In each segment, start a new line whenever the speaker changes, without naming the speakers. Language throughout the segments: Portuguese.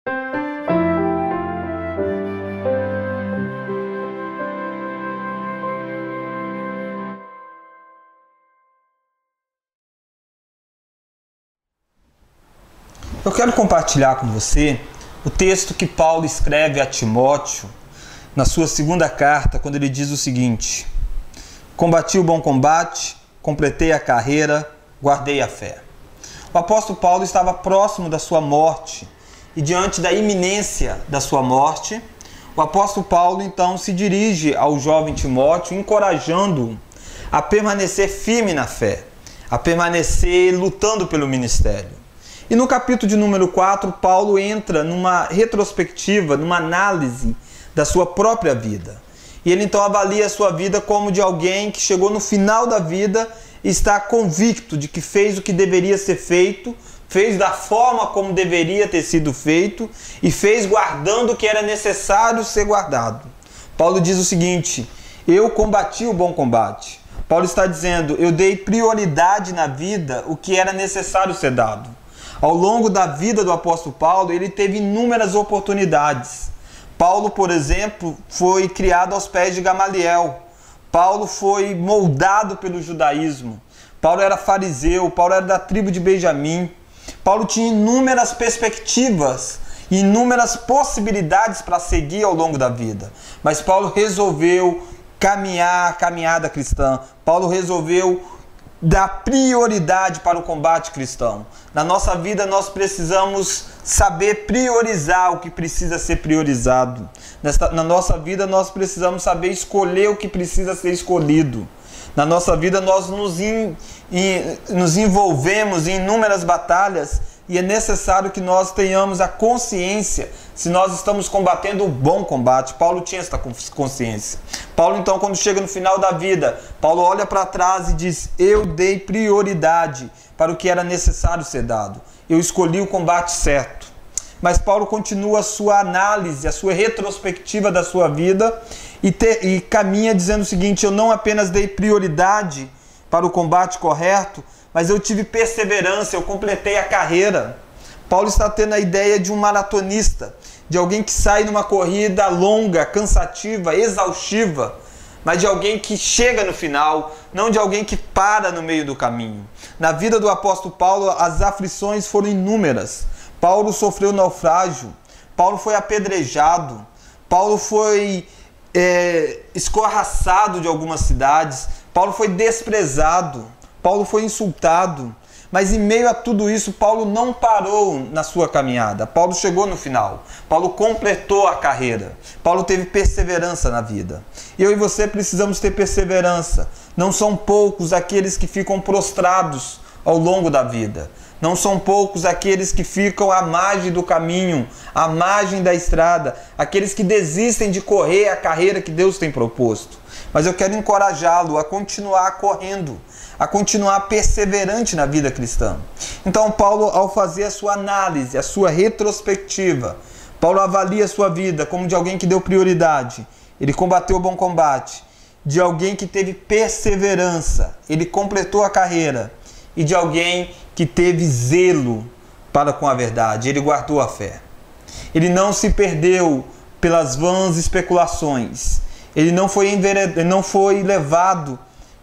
Eu quero compartilhar com você o texto que Paulo escreve a Timóteo na sua segunda carta, quando ele diz o seguinte: combati o bom combate, completei a carreira, guardei a fé. O apóstolo Paulo estava próximo da sua morte e diante da iminência da sua morte, o apóstolo Paulo então se dirige ao jovem Timóteo, encorajando-o a permanecer firme na fé, a permanecer lutando pelo ministério. E no capítulo de número 4, Paulo entra numa retrospectiva, numa análise da sua própria vida. E ele então avalia a sua vida como de alguém que chegou no final da vida e está convicto de que fez o que deveria ser feito, fez da forma como deveria ter sido feito e fez guardando o que era necessário ser guardado. Paulo diz o seguinte: eu combati o bom combate. Paulo está dizendo, eu dei prioridade na vida o que era necessário ser dado. Ao longo da vida do apóstolo Paulo, ele teve inúmeras oportunidades. Paulo, por exemplo, foi criado aos pés de Gamaliel. Paulo foi moldado pelo judaísmo. Paulo era fariseu, Paulo era da tribo de Benjamim. Paulo tinha inúmeras perspectivas, inúmeras possibilidades para seguir ao longo da vida. Mas Paulo resolveu caminhar a caminhada cristã. Paulo resolveu dar prioridade para o combate cristão. Na nossa vida nós precisamos saber priorizar o que precisa ser priorizado. Na nossa vida nós precisamos saber escolher o que precisa ser escolhido. Na nossa vida nós nos envolvemos em inúmeras batalhas e é necessário que nós tenhamos a consciência se nós estamos combatendo o bom combate. Paulo tinha essa consciência. Paulo então, quando chega no final da vida, Paulo olha para trás e diz, eu dei prioridade para o que era necessário ser dado. Eu escolhi o combate certo. Mas Paulo continua a sua análise, a sua retrospectiva da sua vida e caminha dizendo o seguinte: eu não apenas dei prioridade para o combate correto, mas eu tive perseverança, eu completei a carreira. Paulo está tendo a ideia de um maratonista, de alguém que sai numa corrida longa, cansativa, exaustiva, mas de alguém que chega no final, não de alguém que para no meio do caminho. Na vida do apóstolo Paulo, as aflições foram inúmeras. Paulo sofreu naufrágio, Paulo foi apedrejado, Paulo foi escorraçado de algumas cidades, Paulo foi desprezado, Paulo foi insultado. Mas em meio a tudo isso, Paulo não parou na sua caminhada. Paulo chegou no final. Paulo completou a carreira. Paulo teve perseverança na vida. Eu e você precisamos ter perseverança. Não são poucos aqueles que ficam prostrados ao longo da vida. Não são poucos aqueles que ficam à margem do caminho, à margem da estrada. Aqueles que desistem de correr a carreira que Deus tem proposto. Mas eu quero encorajá-lo a continuar correndo, a continuar perseverante na vida cristã. Então Paulo, ao fazer a sua análise, a sua retrospectiva, Paulo avalia a sua vida como de alguém que deu prioridade. Ele combateu o bom combate. De alguém que teve perseverança. Ele completou a carreira. E de alguém que teve zelo para com a verdade. Ele guardou a fé. Ele não se perdeu pelas vãs especulações. Ele não foi levado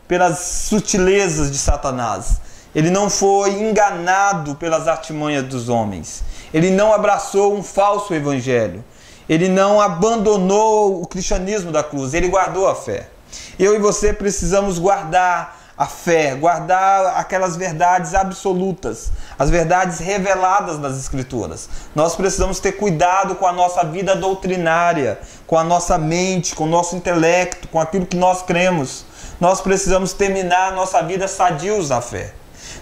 pelas sutilezas de Satanás. Ele não foi enganado pelas artimanhas dos homens. Ele não abraçou um falso evangelho. Ele não abandonou o cristianismo da cruz. Ele guardou a fé. Eu e você precisamos guardar a fé, guardar aquelas verdades absolutas, as verdades reveladas nas Escrituras. Nós precisamos ter cuidado com a nossa vida doutrinária, com a nossa mente, com o nosso intelecto, com aquilo que nós cremos. Nós precisamos terminar a nossa vida sadios na fé.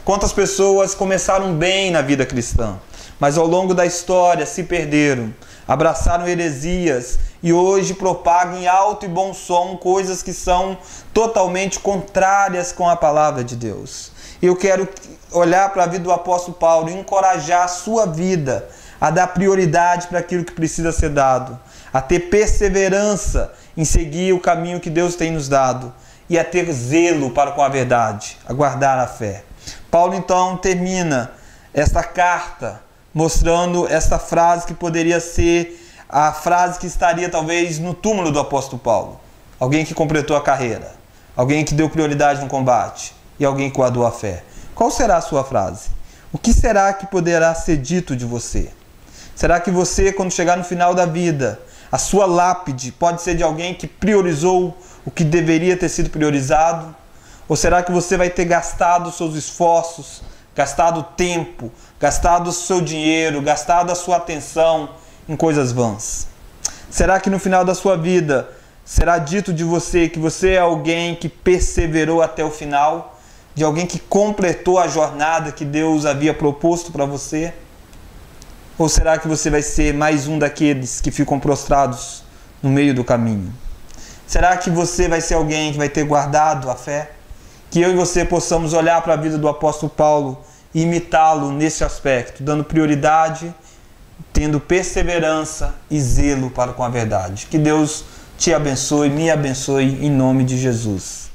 Quantas pessoas começaram bem na vida cristã, mas ao longo da história se perderam, abraçaram heresias e hoje propagam em alto e bom som coisas que são totalmente contrárias com a palavra de Deus. Eu quero olhar para a vida do apóstolo Paulo e encorajar a sua vida a dar prioridade para aquilo que precisa ser dado, a ter perseverança em seguir o caminho que Deus tem nos dado e a ter zelo para com a verdade, a guardar a fé. Paulo então termina esta carta mostrando essa frase que poderia ser a frase que estaria talvez no túmulo do apóstolo Paulo. Alguém que completou a carreira, alguém que deu prioridade no combate e alguém que guardou a fé. Qual será a sua frase? O que será que poderá ser dito de você? Será que você, quando chegar no final da vida, a sua lápide pode ser de alguém que priorizou o que deveria ter sido priorizado? Ou será que você vai ter gastado os seus esforços, gastado tempo, gastado o seu dinheiro, gastado a sua atenção em coisas vãs? Será que no final da sua vida será dito de você que você é alguém que perseverou até o final? De alguém que completou a jornada que Deus havia proposto para você? Ou será que você vai ser mais um daqueles que ficam prostrados no meio do caminho? Será que você vai ser alguém que vai ter guardado a fé? Que eu e você possamos olhar para a vida do apóstolo Paulo e imitá-lo nesse aspecto, dando prioridade, tendo perseverança e zelo para com a verdade. Que Deus te abençoe, me abençoe, em nome de Jesus.